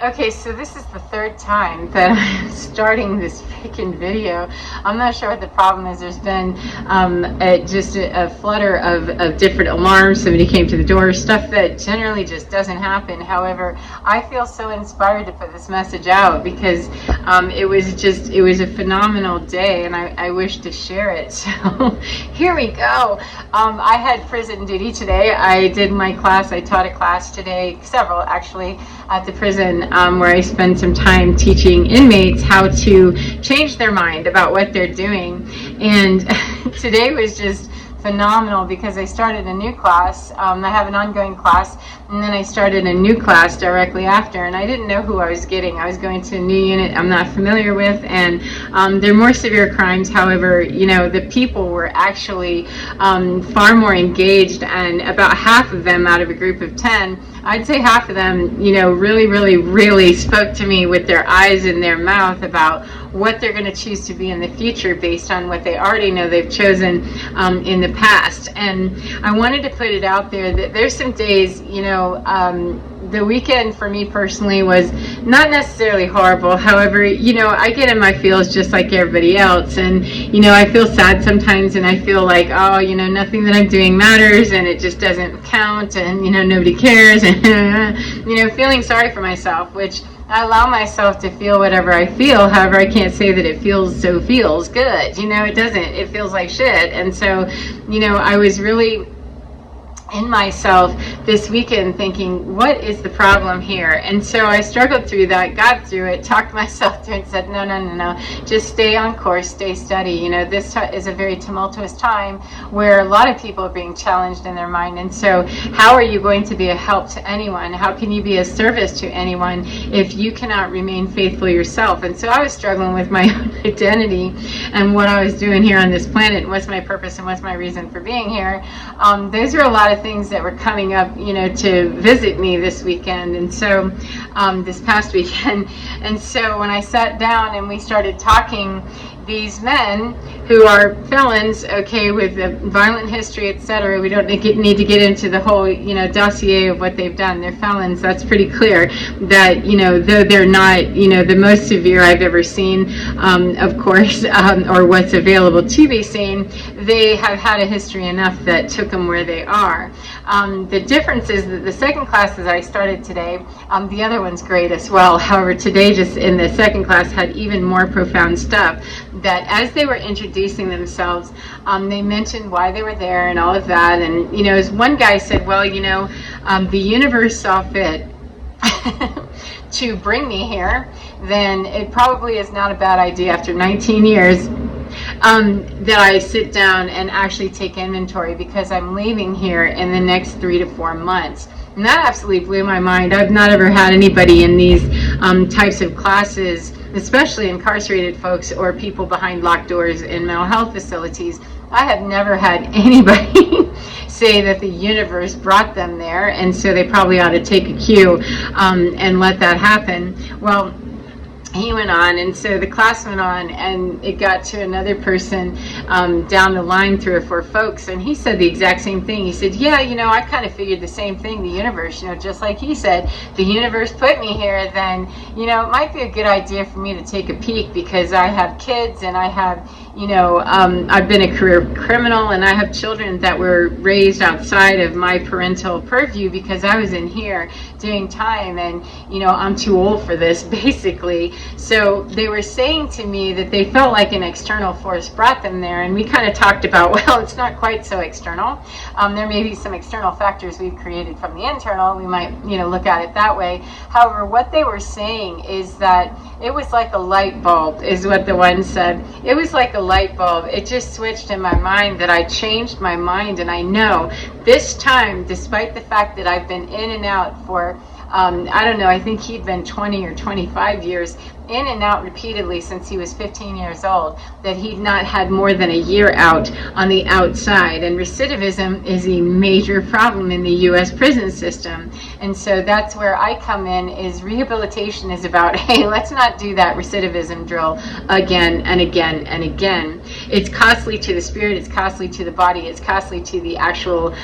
Okay, so this is the third time that I'm starting this freaking video. I'm not sure what the problem is. There's been just a flutter of different alarms. Somebody came to the door, stuff that generally just doesn't happen. However, I feel so inspired to put this message out because it was a phenomenal day, and I wish to share it. So here we go. I had prison duty today. I did my class. I taught a class today, several actually, at the prison where I spend some time teaching inmates how to change their mind about what they're doing. And today was just phenomenal because I started a new class. I have an ongoing class, and then I started a new class directly after, and I didn't know who I was getting. I was going to a new unit I'm not familiar with, and they're more severe crimes. However, you know, the people were actually far more engaged, and about half of them out of a group of 10, I'd say half of them, you know, really spoke to me with their eyes and their mouth about what they're going to choose to be in the future based on what they already know they've chosen in the past. And I wanted to put it out there that there's some days, you know, the weekend for me personally was not necessarily horrible. However, you know, I get in my feels just like everybody else, and you know, I feel sad sometimes, and I feel like, oh, you know, nothing that I'm doing matters, and it just doesn't count, and you know, nobody cares, and you know, feeling sorry for myself, which I allow myself to feel whatever I feel. However, I can't say that it feels good. You know, it doesn't. It feels like shit. And so, you know, I was really in myself this weekend thinking, what is the problem here? And so I struggled through that, got through it, talked myself through it, and said, no, just stay on course, stay steady. You know, this is a very tumultuous time where a lot of people are being challenged in their mind. And so how are you going to be a help to anyone? How can you be a service to anyone if you cannot remain faithful yourself? And so I was struggling with my own identity and what I was doing here on this planet, and what's my purpose and what's my reason for being here. Those are a lot of things that were coming up, you know, to visit me this weekend, and so this past weekend. And so when I sat down and we started talking, these men who are felons, okay, with a violent history, etc. We don't need to get into the whole, you know, dossier of what they've done. They're felons. That's pretty clear. That, you know, though they're not, you know, the most severe I've ever seen, of course, or what's available to be seen, they have had a history enough that took them where they are. The difference is that the second class that I started today, the other one's great as well. However, today, just in the second class, had even more profound stuff. That as they were introducing themselves, they mentioned why they were there and all of that. And, you know, as one guy said, well, you know, the universe saw fit to bring me here, then it probably is not a bad idea after 19 years that I sit down and actually take inventory, because I'm leaving here in the next 3 to 4 months. And that absolutely blew my mind. I've not ever had anybody in these types of classes, especially incarcerated folks or people behind locked doors in mental health facilities. I have never had anybody say that the universe brought them there, and so they probably ought to take a cue and let that happen. Well, he went on, and so the class went on, and it got to another person down the line, 3 or 4 folks, and he said the exact same thing. He said, yeah, you know, I kind of figured the same thing. The universe, you know, just like he said, the universe put me here, then, you know, it might be a good idea for me to take a peek, because I have kids, and I have, you know, I've been a career criminal, and I have children that were raised outside of my parental purview because I was in here doing time, and, you know, I'm too old for this, basically. So they were saying to me that they felt like an external force brought them there, and we kind of talked about, well, it's not quite so external. There may be some external factors we've created from the internal. We might, you know, look at it that way. However, what they were saying is that it was like a light bulb, is what the one said. It was like a light bulb. It just switched in my mind, that I changed my mind, and I know this time, despite the fact that I've been in and out for I don't know, I think he'd been 20 or 25 years in and out repeatedly since he was 15 years old, that he'd not had more than a year out on the outside. And recidivism is a major problem in the U.S. prison system. And so that's where I come in, is rehabilitation is about, hey, let's not do that recidivism drill again and again and again. It's costly to the spirit, it's costly to the body, it's costly to the actual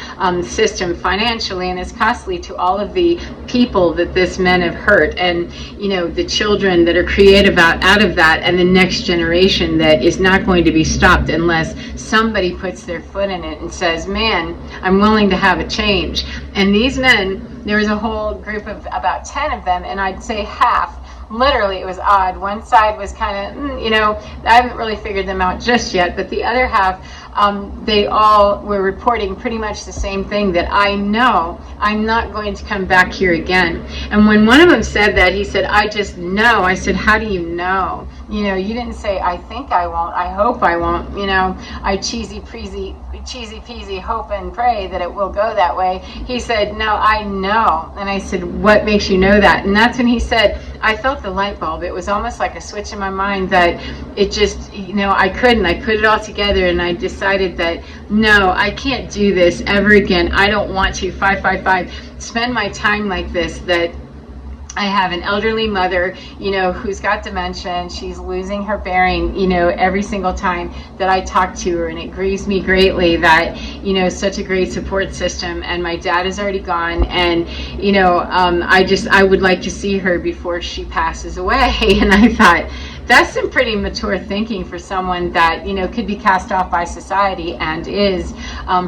system financially, and it's costly to all of the people that this men have hurt, and the children that are created out of that, and the next generation that is not going to be stopped unless somebody puts their foot in it and says, man, I'm willing to have a change. And these men, there was a whole group of about 10 of them, and I'd say half, literally, it was odd. One side was kind of, I haven't really figured them out just yet, but the other half, they all were reporting pretty much the same thing, that I know I'm not going to come back here again. And when one of them said that, he said, I just know. I said, how do you know? You didn't say, I think I won't, I hope I won't, I cheesy peasy hope and pray that it will go that way. He said, no, I know. And I said, what makes you know that? And that's when he said, I felt the light bulb. It was almost like a switch in my mind that it just, I put it all together, and I decided that, no, I can't do this ever again. I don't want to, 555, spend my time like this, that I have an elderly mother, who's got dementia, and she's losing her bearing, every single time that I talk to her. And it grieves me greatly that, such a great support system. And my dad is already gone. And, I would like to see her before she passes away. And I thought, that's some pretty mature thinking for someone that, could be cast off by society and is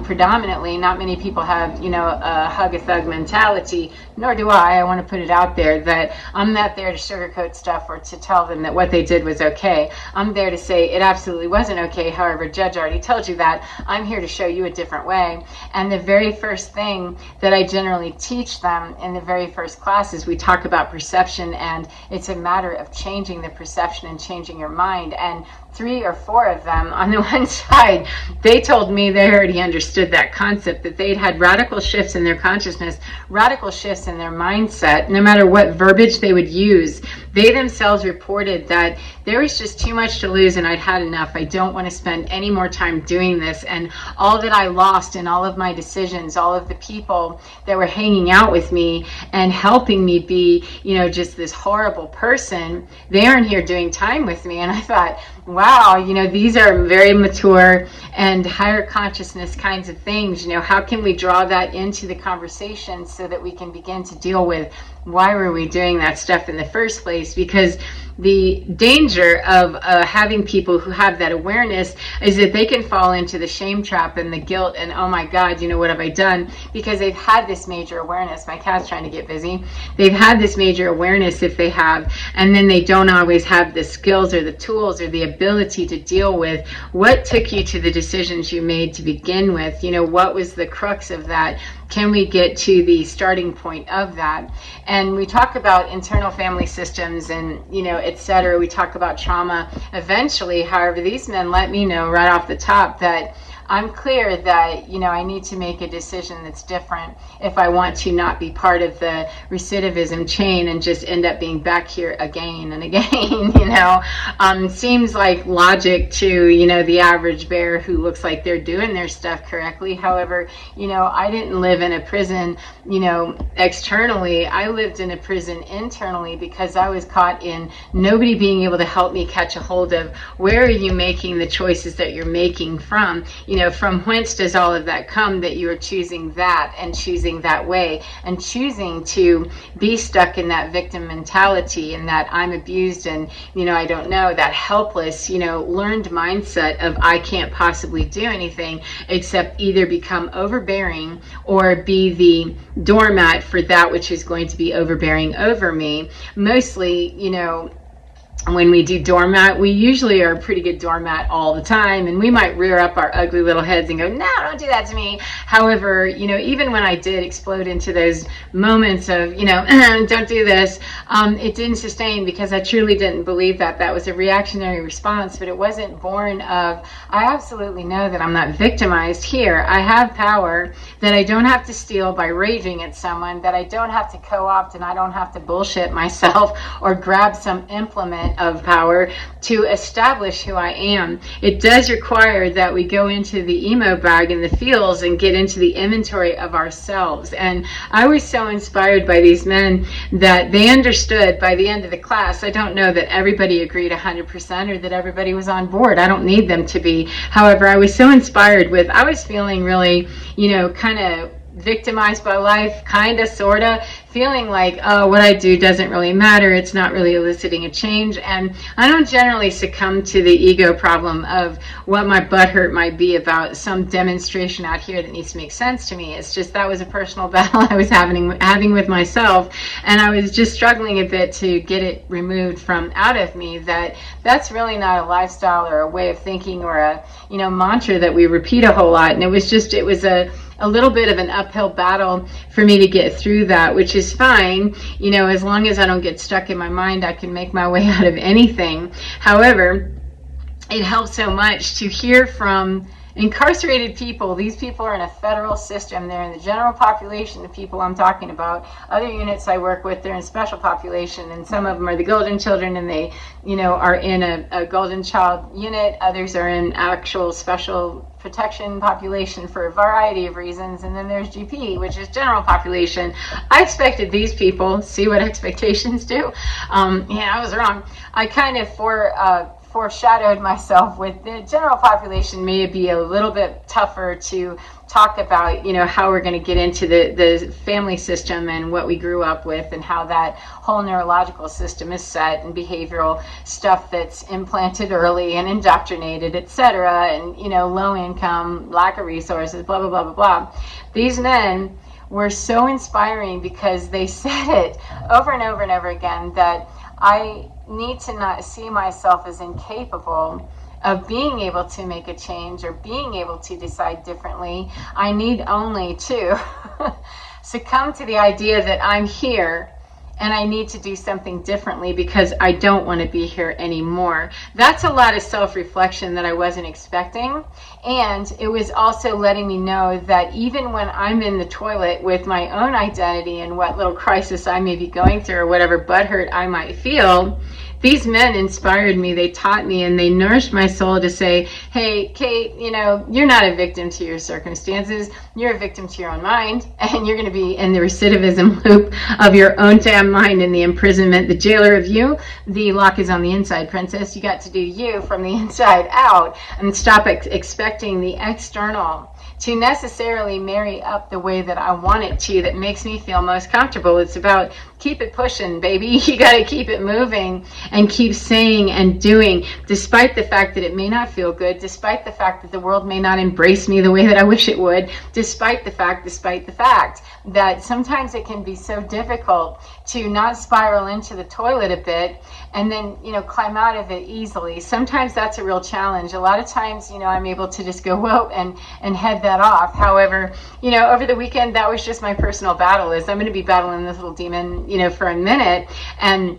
predominantly. Not many people have, a hug-a-thug mentality, nor do I. I want to put it out there that I'm not there to sugarcoat stuff or to tell them that what they did was okay. I'm there to say it absolutely wasn't okay. However, Judge already told you that. I'm here to show you a different way. And the very first thing that I generally teach them in the very first classes, we talk about perception, and it's a matter of changing the perception and changing your mind. And 3 or 4 of them on the one side, they told me they already understood that concept, that they'd had radical shifts in their consciousness, radical shifts in their mindset. No matter what verbiage they would use, they themselves reported that there was just too much to lose, and I'd had enough. I don't want to spend any more time doing this. And all that I lost in all of my decisions, all of the people that were hanging out with me and helping me be, just this horrible person, they aren't here doing time with me. And I thought, wow, these are very mature and higher consciousness kinds of things. How can we draw that into the conversation so that we can begin to deal with why were we doing that stuff in the first place? Because the danger of having people who have that awareness is that they can fall into the shame trap and the guilt and, oh my God, what have I done? Because they've had this major awareness. My cat's trying to get busy. They've had this major awareness, if they have, and then they don't always have the skills or the tools or the ability to deal with what took you to the decisions you made to begin with. What was the crux of that? Can we get to the starting point of that? And we talk about internal family systems and, etc. We talk about trauma eventually. However, these men let me know right off the top that I'm clear that, I need to make a decision that's different if I want to not be part of the recidivism chain and just end up being back here again and again, seems like logic to, the average bear who looks like they're doing their stuff correctly. However, I didn't live in a prison, externally. I lived in a prison internally because I was caught in nobody being able to help me catch a hold of where are you making the choices that you're making from, from whence does all of that come, that you are choosing that and choosing that way and choosing to be stuck in that victim mentality and that I'm abused and, I don't know, that helpless, learned mindset of I can't possibly do anything except either become overbearing or be the doormat for that which is going to be overbearing over me. Mostly, when we do doormat, we usually are a pretty good doormat all the time, and we might rear up our ugly little heads and go, no, don't do that to me. However, even when I did explode into those moments of, don't do this, it didn't sustain because I truly didn't believe that. That was a reactionary response, but it wasn't born of, I absolutely know that I'm not victimized here. I have power that I don't have to steal by raging at someone, that I don't have to co-opt, and I don't have to bullshit myself or grab some implement of power to establish who I am. It does require that we go into the emo bag in the fields and get into the inventory of ourselves. And I was so inspired by these men that they understood by the end of the class. I don't know that everybody agreed 100% or that everybody was on board. I don't need them to be. However, I was so inspired with, I was feeling really, kind of victimized by life, kind of, sort of, feeling like, oh, what I do doesn't really matter. It's not really eliciting a change. And I don't generally succumb to the ego problem of what my butt hurt might be about some demonstration out here that needs to make sense to me. It's just that was a personal battle I was having with myself. And I was just struggling a bit to get it removed from out of me, that's really not a lifestyle or a way of thinking or a, mantra that we repeat a whole lot. And it was a little bit of an uphill battle for me to get through that, which is fine. As long as I don't get stuck in my mind, I can make my way out of anything. However, it helps so much to hear from incarcerated people. These people are in a federal system. They're in the general population, the people I'm talking about. Other units I work with, they're in special population, and some of them are the Golden Children, and they, are in a Golden Child unit. Others are in actual special protection population for a variety of reasons. And then there's GP, which is general population. I expected these people, see what expectations do. I was wrong. I kind of foreshadowed myself with the general population may be a little bit tougher to talk about, how we're going to get into the family system and what we grew up with and how that whole neurological system is set and behavioral stuff that's implanted early and indoctrinated, etc. And, low income, lack of resources, blah, blah, blah, blah, blah. These men were so inspiring because they said it over and over and over again that I need to not see myself as incapable of being able to make a change or being able to decide differently. I need only to succumb to the idea that I'm here and I need to do something differently because I don't want to be here anymore. That's a lot of self-reflection that I wasn't expecting. And it was also letting me know that even when I'm in the toilet with my own identity and what little crisis I may be going through or whatever butthurt I might feel, these men inspired me. They taught me and they nourished my soul to say, hey, Kate, you're not a victim to your circumstances. You're a victim to your own mind, and you're going to be in the recidivism loop of your own damn mind and the imprisonment, the jailer of you. The lock is on the inside, princess. You got to do you from the inside out and stop expecting the external to necessarily marry up the way that I want it to, that makes me feel most comfortable. It's about keep it pushing, baby. You got to keep it moving and keep saying and doing, despite the fact that it may not feel good, despite the fact that the world may not embrace me the way that I wish it would, despite the fact that sometimes it can be so difficult to not spiral into the toilet a bit and then, climb out of it easily. Sometimes that's a real challenge. A lot of times, I'm able to just go, whoa, and head that off. However, over the weekend, that was just my personal battle. I'm going to be battling this little demon, for a minute. And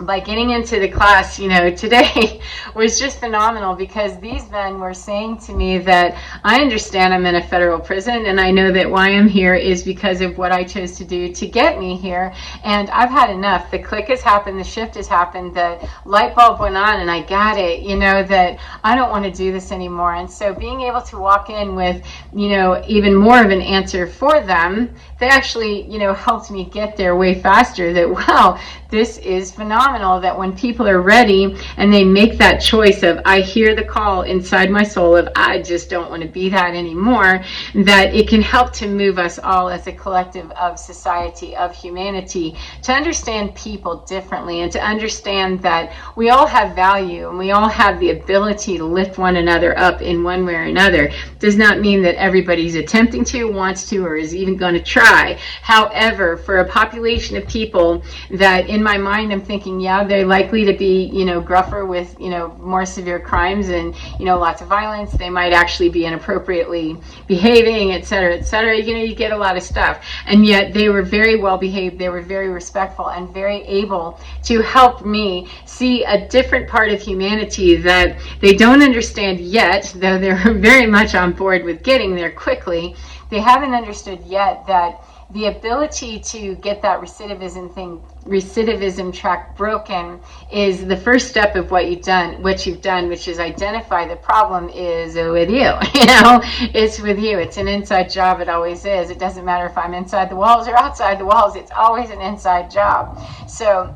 by getting into the class, today was just phenomenal because these men were saying to me that I understand I'm in a federal prison and I know that why I'm here is because of what I chose to do to get me here. And I've had enough. The click has happened. The shift has happened. The light bulb went on and I got it, that I don't want to do this anymore. And so being able to walk in with, even more of an answer for them, they actually, helped me get there way faster. That, wow, this is phenomenal, that when people are ready and they make that choice of, I hear the call inside my soul of, I just don't want to be that anymore, that it can help to move us all as a collective of society, of humanity, to understand people differently and to understand that we all have value and we all have the ability to lift one another up in one way or another. Does not mean that everybody's attempting to, wants to, or is even going to try. However, for a population of people that in my mind I'm thinking mean, yeah, they're likely to be, gruffer with, more severe crimes and, lots of violence. They might actually be inappropriately behaving, et cetera, et cetera. You get a lot of stuff. And yet they were very well behaved. They were very respectful and very able to help me see a different part of humanity that they don't understand yet, though they're very much on board with getting there quickly. They haven't understood yet that the ability to get that recidivism track broken is the first step of what you've done, which is identify the problem is with you. It's with you. It's an inside job. It always is. It doesn't matter if I'm inside the walls or outside the walls. It's always an inside job. So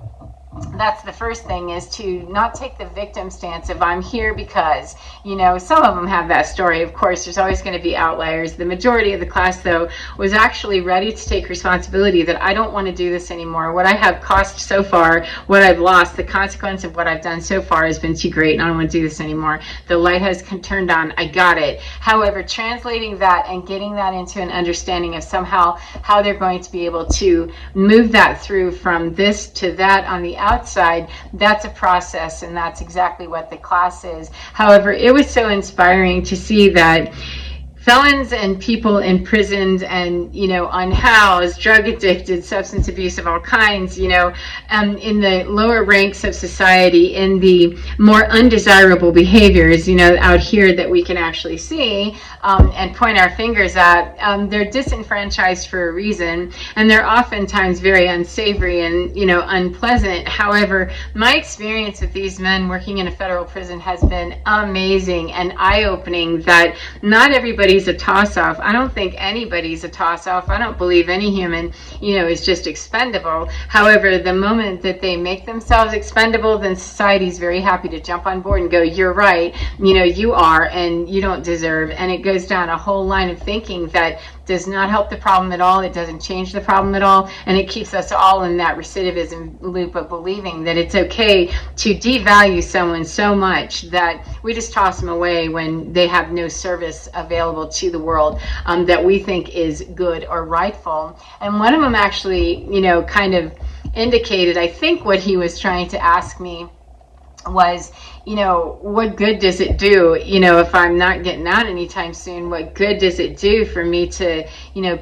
that's the first thing, is to not take the victim stance of I'm here because, some of them have that story. Of course, there's always going to be outliers. The majority of the class, though, was actually ready to take responsibility that I don't want to do this anymore. What I have cost so far, what I've lost, the consequence of what I've done so far has been too great, and I don't want to do this anymore. The light has turned on. I got it. However, translating that and getting that into an understanding of somehow how they're going to be able to move that through from this to that on the outside, that's a process, and that's exactly what the class is. However, it was so inspiring to see that felons and people imprisoned and, unhoused, drug addicted, substance abuse of all kinds, in the lower ranks of society, in the more undesirable behaviors, out here that we can actually see and point our fingers at, they're disenfranchised for a reason, and they're oftentimes very unsavory and, unpleasant. However, my experience with these men working in a federal prison has been amazing and eye-opening, that not everybody a toss-off. I don't think anybody's a toss-off. I don't believe any human, is just expendable. However, the moment that they make themselves expendable, then society's very happy to jump on board and go, you're right, you are, and you don't deserve. And it goes down a whole line of thinking that does not help the problem at all. It doesn't change the problem at all. And it keeps us all in that recidivism loop of believing that it's okay to devalue someone so much that we just toss them away when they have no service available to the world that we think is good or rightful. And one of them actually, kind of indicated, I think what he was trying to ask me was, what good does it do, if I'm not getting out anytime soon? What good does it do for me to,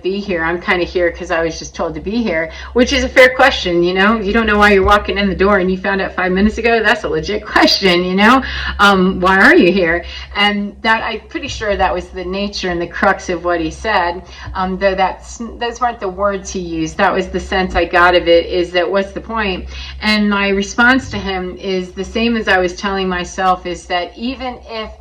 be here? I'm kind of here because I was just told to be here, which is a fair question. You don't know why you're walking in the door and you found out 5 minutes ago. That's a legit question, why are you here? And that, I'm pretty sure that was the nature and the crux of what he said, though those weren't the words he used. That was the sense I got of it, is that what's the point? And my response to him is the same as I was telling myself, is that even if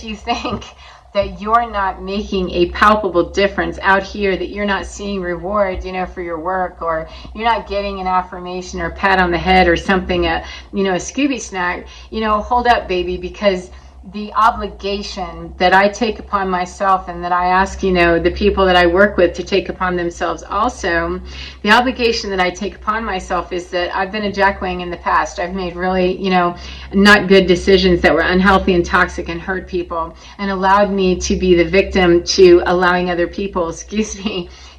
you think that you're not making a palpable difference out here, that you're not seeing reward, for your work, or you're not getting an affirmation or pat on the head or something, a Scooby snack, hold up, baby, because the obligation that I take upon myself, and that I ask, the people that I work with to take upon themselves also, the obligation that I take upon myself is that I've been a jackwing in the past. I've made really, not good decisions that were unhealthy and toxic and hurt people, and allowed me to be the victim to allowing other people,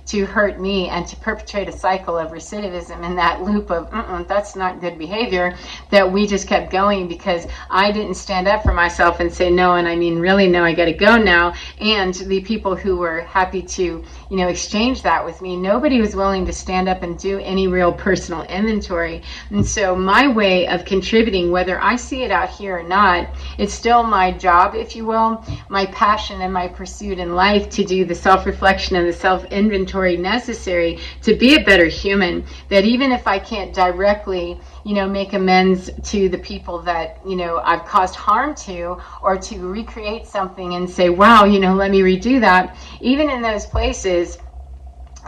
to hurt me and to perpetrate a cycle of recidivism in that loop of that's not good behavior, that we just kept going because I didn't stand up for myself and say no, and I mean really no, I gotta go now. And the people who were happy to exchange that with me, nobody was willing to stand up and do any real personal inventory. And so my way of contributing, whether I see it out here or not, it's still my job, if you will, my passion and my pursuit in life to do the self-reflection and the self-inventory necessary to be a better human, that even if I can't directly make amends to the people that I've caused harm to, or to recreate something and say, wow, let me redo that, even in those places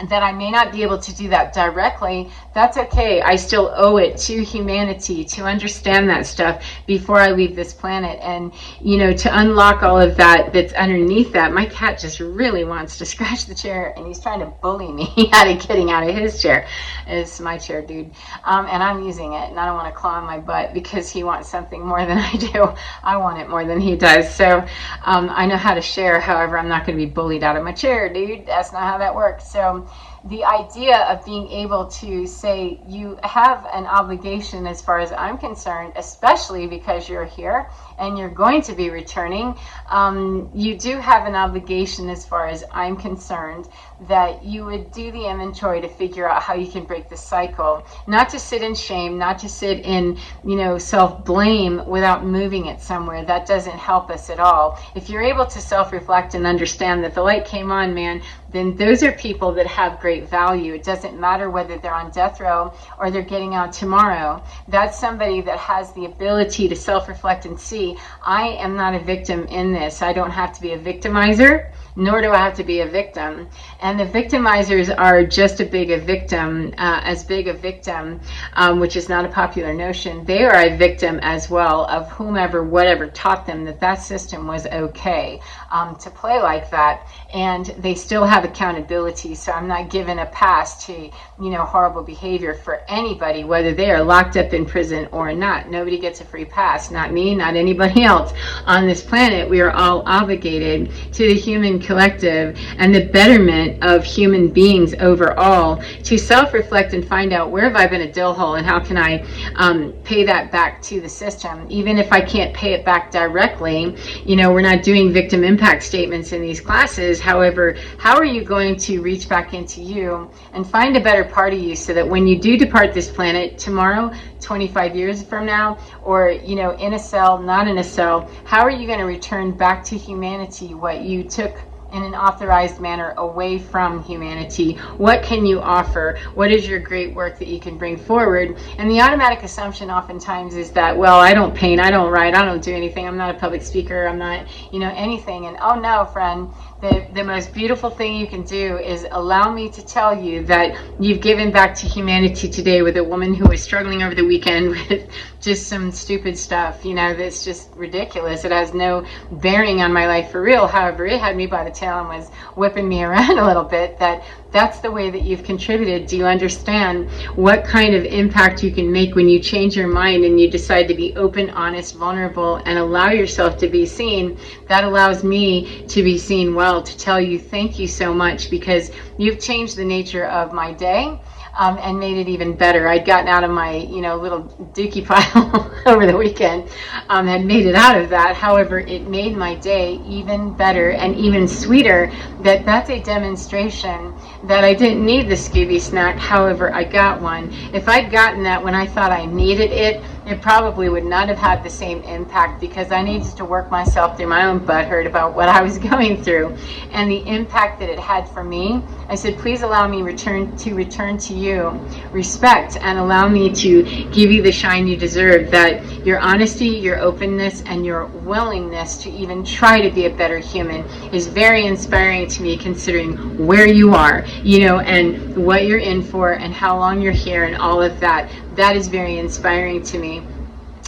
that I may not be able to do that directly, that's okay. I still owe it to humanity to understand that stuff before I leave this planet. And, to unlock all of that that's underneath that. My cat just really wants to scratch the chair, and he's trying to bully me out of getting out of his chair. It's my chair, dude. And I'm using it, and I don't want to claw on my butt because he wants something more than I do. I want it more than he does. So I know how to share. However, I'm not going to be bullied out of my chair, dude. That's not how that works. So the idea of being able to say you have an obligation as far as I'm concerned, especially because you're here and you're going to be returning, you do have an obligation as far as I'm concerned that you would do the inventory to figure out how you can break the cycle, not to sit in shame, not to sit in, self-blame without moving it somewhere. That doesn't help us at all. If you're able to self-reflect and understand that the light came on, man, then those are people that have great value. It doesn't matter whether they're on death row or they're getting out tomorrow. That's somebody that has the ability to self-reflect and see, I am not a victim in this. I don't have to be a victimizer, nor do I have to be a victim. And the victimizers are just as big a victim, which is not a popular notion. They are a victim as well of whomever, whatever taught them that system was okay to play like that. And they still have accountability. So I'm not given a pass to, horrible behavior for anybody, whether they are locked up in prison or not. Nobody gets a free pass. Not me, not anybody else on this planet. We are all obligated to the human collective and the betterment of human beings overall to self-reflect and find out, where have I been a dill hole and how can I pay that back to the system? Even if I can't pay it back directly, we're not doing victim impact statements in these classes. However, how are you going to reach back into you and find a better part of you so that when you do depart this planet tomorrow, 25 years from now, or, in a cell, not in a cell, how are you going to return back to humanity what you took in an authorized manner away from humanity? What can you offer? What is your great work that you can bring forward? And the automatic assumption oftentimes is that, well, I don't paint, I don't write, I don't do anything, I'm not a public speaker, I'm not, anything. And oh no, friend, the most beautiful thing you can do is allow me to tell you that you've given back to humanity today with a woman who was struggling over the weekend with just some stupid stuff, that's just ridiculous. It has no bearing on my life for real. However, it had me by the tail and was whipping me around a little bit. That's the way that you've contributed. Do you understand what kind of impact you can make when you change your mind and you decide to be open, honest, vulnerable, and allow yourself to be seen? That allows me to be seen well, to tell you thank you so much, because you've changed the nature of my day. And made it even better. I'd gotten out of my, little dookie pile over the weekend, had made it out of that. However, it made my day even better and even sweeter. That's a demonstration that I didn't need the Scooby snack. However, I got one. If I'd gotten that when I thought I needed it, it probably would not have had the same impact, because I needed to work myself through my own butthurt about what I was going through and the impact that it had for me. I said, please allow me return to you respect, and allow me to give you the shine you deserve. That your honesty, your openness, and your willingness to even try to be a better human is very inspiring to me, considering where you are, and what you're in for and how long you're here and all of that. That is very inspiring to me.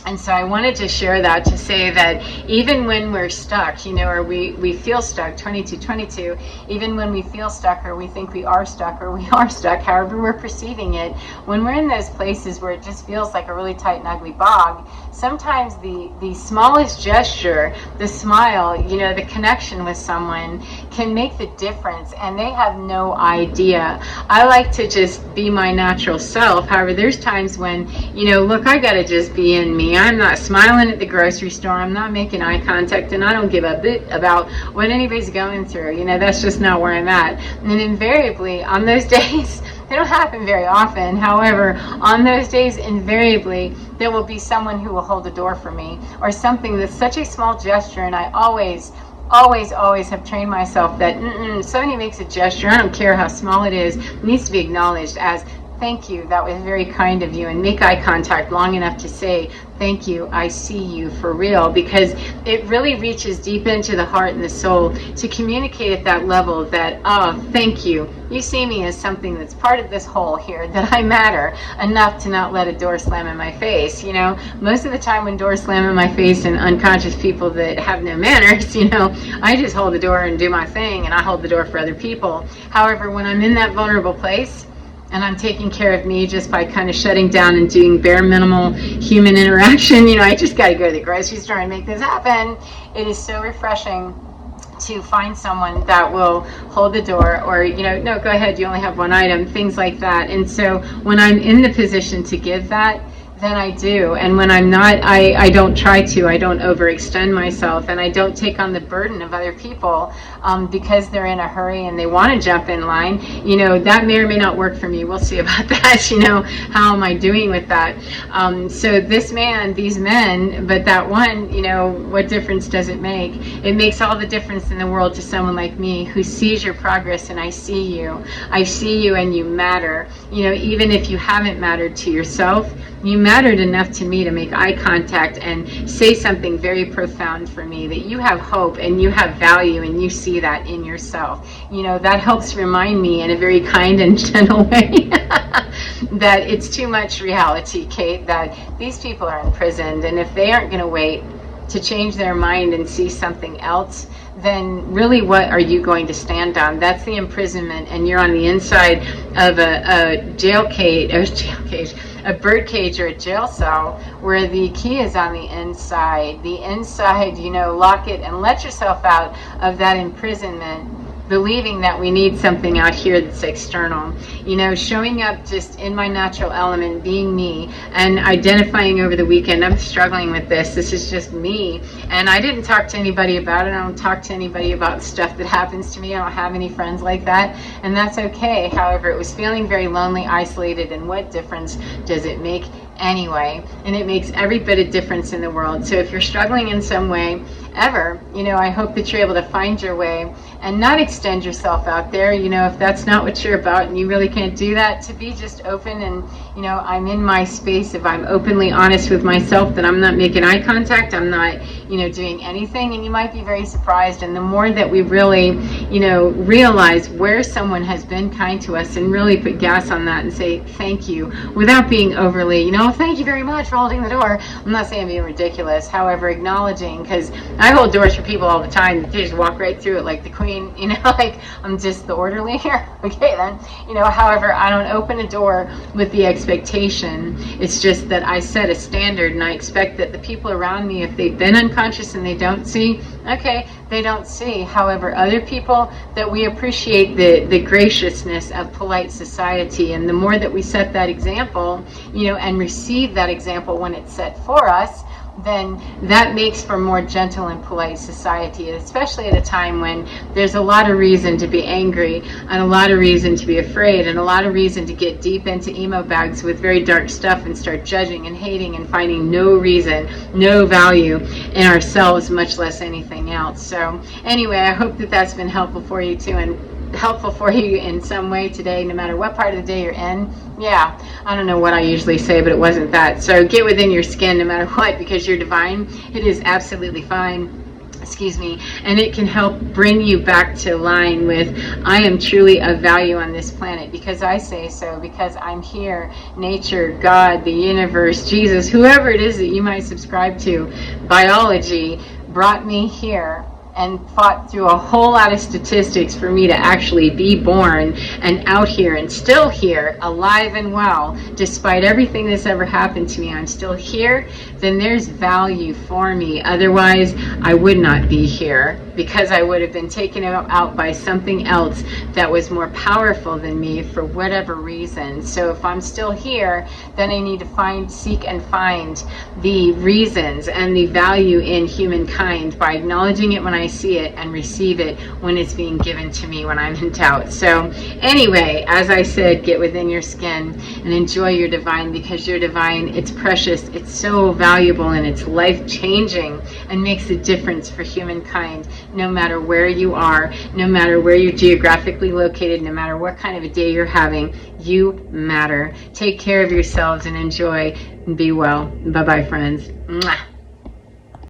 And so I wanted to share that to say that even when we're stuck, or we feel stuck, 2222, even when we feel stuck or we think we are stuck or we are stuck, however we're perceiving it, when we're in those places where it just feels like a really tight and ugly bog, sometimes the smallest gesture, the smile, the connection with someone can make the difference, and they have no idea. I like to just be my natural self. However, there's times when, look, I gotta just be in me. I'm not smiling at the grocery store, I'm not making eye contact, and I don't give a bit about what anybody's going through. That's just not where I'm at. And invariably on those days, they don't happen very often. However, on those days, invariably, there will be someone who will hold the door for me, or something that's such a small gesture. And I always have trained myself that somebody makes a gesture, I don't care how small it is, it needs to be acknowledged as, thank you, that was very kind of you, and make eye contact long enough to say, thank you, I see you for real, because it really reaches deep into the heart and the soul to communicate at that level that, oh, thank you. You see me as something that's part of this whole here, that I matter enough to not let a door slam in my face. Most of the time when doors slam in my face and unconscious people that have no manners, I just hold the door and do my thing, and I hold the door for other people. However, when I'm in that vulnerable place, and I'm taking care of me just by kind of shutting down and doing bare minimal human interaction. I just got to go to the grocery store and make this happen. It is so refreshing to find someone that will hold the door, or, no, go ahead, you only have one item, things like that. And so when I'm in the position to give that, then I do. And when I'm not, I don't try to. I don't overextend myself, and I don't take on the burden of other people because they're in a hurry and they want to jump in line. That may or may not work for me. We'll see about that. How am I doing with that? So this man, these men, but that one, what difference does it make? It makes all the difference in the world to someone like me who sees your progress, and I see you. I see you, and you matter. Even if you haven't mattered to yourself, you mattered enough to me to make eye contact and say something very profound for me, that you have hope and you have value and you see that in yourself. That helps remind me in a very kind and gentle way that it's too much reality, Kate, that these people are imprisoned, and if they aren't going to wait to change their mind and see something else, then really what are you going to stand on? That's the imprisonment, and you're on the inside of a bird cage or a jail cell, where the key is on the inside. The inside, lock it and let yourself out of that imprisonment, believing that we need something out here that's external. Showing up just in my natural element, being me, and identifying over the weekend, I'm struggling with this. This is just me. And I didn't talk to anybody about it. I don't talk to anybody about stuff that happens to me. I don't have any friends like that. And that's okay. However, it was feeling very lonely, isolated, and what difference does it make anyway? And it makes every bit of difference in the world. So if you're struggling in some way, ever, I hope that you're able to find your way and not extend yourself out there, if that's not what you're about and you really can't do that, to be just open and, I'm in my space. If I'm openly honest with myself that I'm not making eye contact, I'm not, doing anything, and you might be very surprised. And the more that we really, realize where someone has been kind to us and really put gas on that and say thank you without being overly, thank you very much for holding the door. I'm not saying being ridiculous, however, acknowledging, because I hold doors for people all the time. They just walk right through it like the queen, like I'm just the orderly here. Okay, then, however, I don't open a door with the expectation. It's just that I set a standard, and I expect that the people around me, if they've been unconscious and they don't see, okay, they don't see. However, other people, that we appreciate the graciousness of polite society, and the more that we set that example, and receive that example when it's set for us, then that makes for more gentle and polite society, especially at a time when there's a lot of reason to be angry, and a lot of reason to be afraid, and a lot of reason to get deep into emo bags with very dark stuff and start judging and hating and finding no reason, no value in ourselves, much less anything else. So anyway, I hope that that's been helpful for you too, and helpful for you in some way today, no matter what part of the day you're in. Yeah, I don't know what I usually say, but it wasn't that. So get within your skin no matter what, because you're divine. It is absolutely fine. Excuse me, and it can help bring you back to line with, I am truly of value on this planet because I say so, because I'm here. Nature, God, the universe, Jesus, whoever it is that you might subscribe to, biology brought me here and fought through a whole lot of statistics for me to actually be born and out here and still here, alive and well, despite everything that's ever happened to me. I'm still here. Then there's value for me. Otherwise, I would not be here, because I would have been taken out by something else that was more powerful than me for whatever reason. So if I'm still here, then I need to seek and find the reasons and the value in humankind by acknowledging it when I see it and receive it when it's being given to me when I'm in doubt. So anyway, as I said, get within your skin and enjoy your divine, because your divine, it's precious, it's so valuable, and it's life-changing and makes a difference for humankind. No matter where you are, no matter where you're geographically located, no matter what kind of a day you're having, you matter. Take care of yourselves and enjoy and be well. Bye-bye, friends. Mwah.